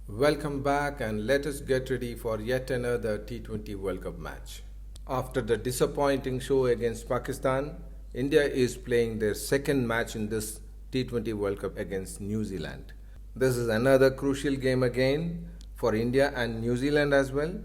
Welcome back and let us get ready for yet another T20 World Cup match. After the disappointing show against Pakistan, India is playing their second match in this T20 World Cup against New Zealand. This is another crucial game again for India and New Zealand as well,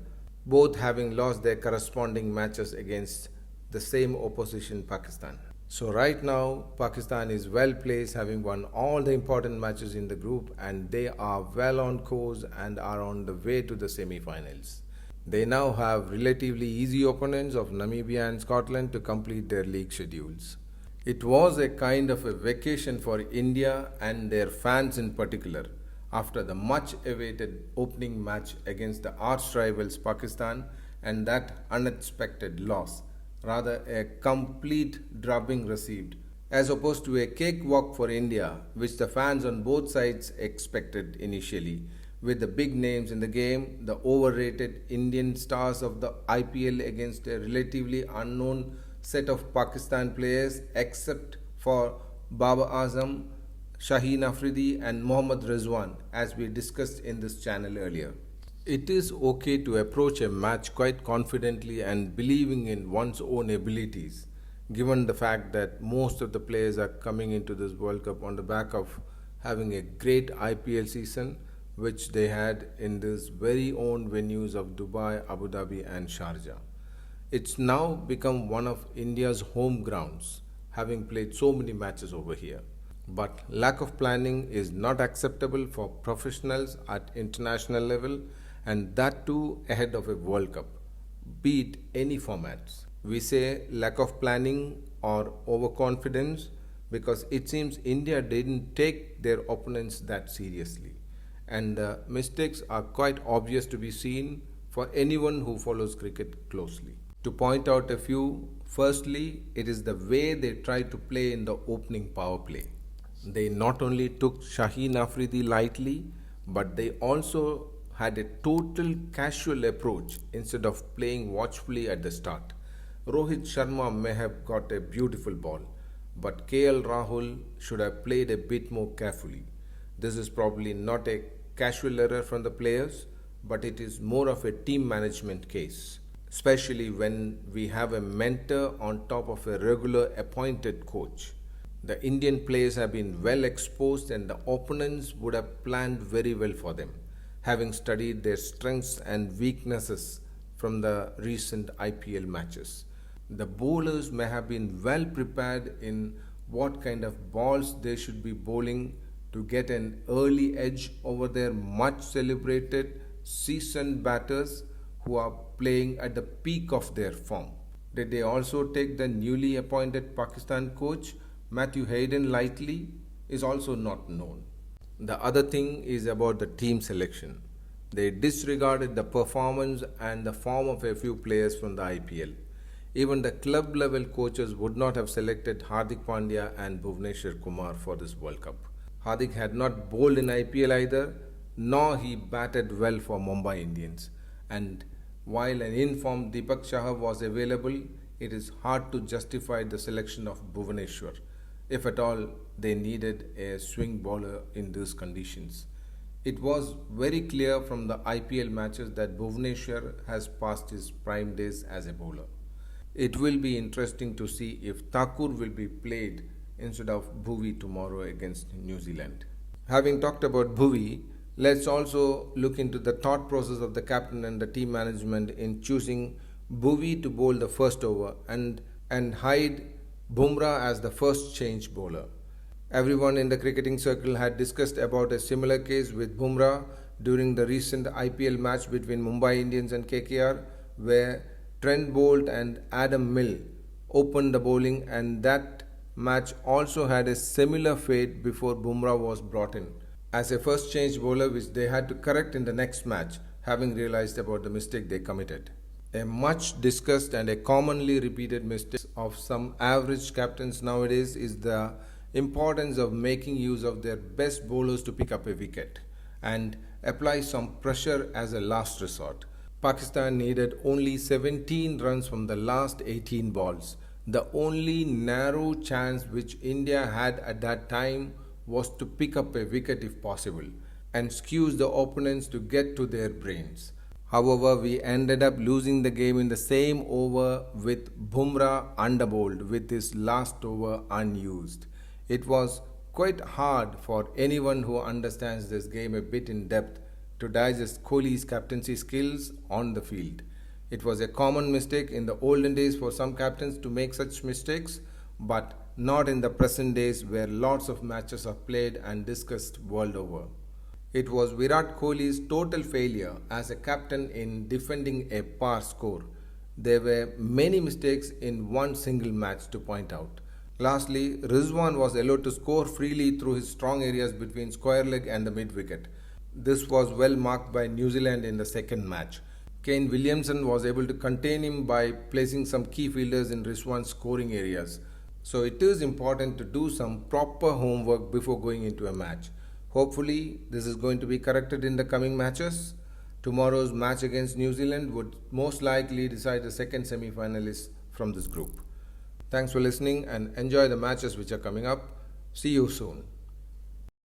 both having lost their corresponding matches against the same opposition Pakistan. So right now, Pakistan is well placed, having won all the important matches in the group, and they are well on course and are on the way to the semi-finals. They now have relatively easy opponents of Namibia and Scotland to complete their league schedules. It was a kind of a vacation for India and their fans in particular after the much awaited opening match against the arch rivals Pakistan and that unexpected loss, rather a complete drubbing received, as opposed to a cakewalk for India, which the fans on both sides expected initially, with the big names in the game, the overrated Indian stars of the IPL against a relatively unknown set of Pakistan players, except for Baba Azam, Shaheen Afridi, and Mohammad Rizwan, as we discussed in this channel earlier. It is okay to approach a match quite confidently and believing in one's own abilities, given the fact that most of the players are coming into this World Cup on the back of having a great IPL season, which they had in these very own venues of Dubai, Abu Dhabi, and Sharjah. It's now become one of India's home grounds, having played so many matches over here. But lack of planning is not acceptable for professionals at international level, and that too ahead of a World Cup, be it any formats. We say lack of planning or overconfidence because it seems India didn't take their opponents that seriously, and the mistakes are quite obvious to be seen for anyone who follows cricket closely. To point out a few, firstly, it is the way they tried to play in the opening power play. They not only took Shaheen Afridi lightly, but they also had a total casual approach instead of playing watchfully at the start. Rohit Sharma may have got a beautiful ball, but KL Rahul should have played a bit more carefully. This is probably not a casual error from the players, but it is more of a team management case, especially when we have a mentor on top of a regular appointed coach. The Indian players have been well exposed and the opponents would have planned very well for them, having studied their strengths and weaknesses from the recent IPL matches. The bowlers may have been well prepared in what kind of balls they should be bowling to get an early edge over their much celebrated seasoned batters who are playing at the peak of their form. Did they also take the newly appointed Pakistan coach Matthew Hayden lightly is also not known. The other thing is about the team selection. They disregarded the performance and the form of a few players from the IPL. Even the club level coaches would not have selected Hardik Pandya and Bhuvneshwar Kumar for this World Cup. Hardik had not bowled in IPL either, nor he batted well for Mumbai Indians. And while an informed Deepak Chahar was available, it is hard to justify the selection of Bhuvneshwar, if at all they needed a swing bowler in these conditions. It was very clear from the IPL matches that Bhuvneshwar has passed his prime days as a bowler. It will be interesting to see if Thakur will be played instead of Bhuvi tomorrow against New Zealand. Having talked about Bhuvi, let's also look into the thought process of the captain and the team management in choosing Bhuvi to bowl the first over and hide Bumrah as the first change bowler. Everyone in the cricketing circle had discussed about a similar case with Bumrah during the recent IPL match between Mumbai Indians and KKR, where Trent Bolt and Adam Mill opened the bowling, and that match also had a similar fate before Bumrah was brought in as a first change bowler, which they had to correct in the next match, having realized about the mistake they committed. A much discussed and a commonly repeated mistake of some average captains nowadays is the importance of making use of their best bowlers to pick up a wicket and apply some pressure as a last resort. Pakistan needed only 17 runs from the last 18 balls. The only narrow chance which India had at that time was to pick up a wicket if possible. and skews the opponents to get to their brains. However, we ended up losing the game in the same over with Bumrah underbowled with his last over unused. It was quite hard for anyone who understands this game a bit in depth to digest Kohli's captaincy skills on the field. It was a common mistake in the olden days for some captains to make such mistakes, but not in the present days where lots of matches are played and discussed world over. It was Virat Kohli's total failure as a captain in defending a par score. There were many mistakes in one single match to point out. Lastly, Rizwan was allowed to score freely through his strong areas between square leg and the mid wicket. This was well marked by New Zealand in the second match. Kane Williamson was able to contain him by placing some key fielders in Rizwan's scoring areas. So it is important to do some proper homework before going into a match. Hopefully, this is going to be corrected in the coming matches. Tomorrow's match against New Zealand would most likely decide the second semi-finalist from this group. Thanks for listening and enjoy the matches which are coming up. See you soon.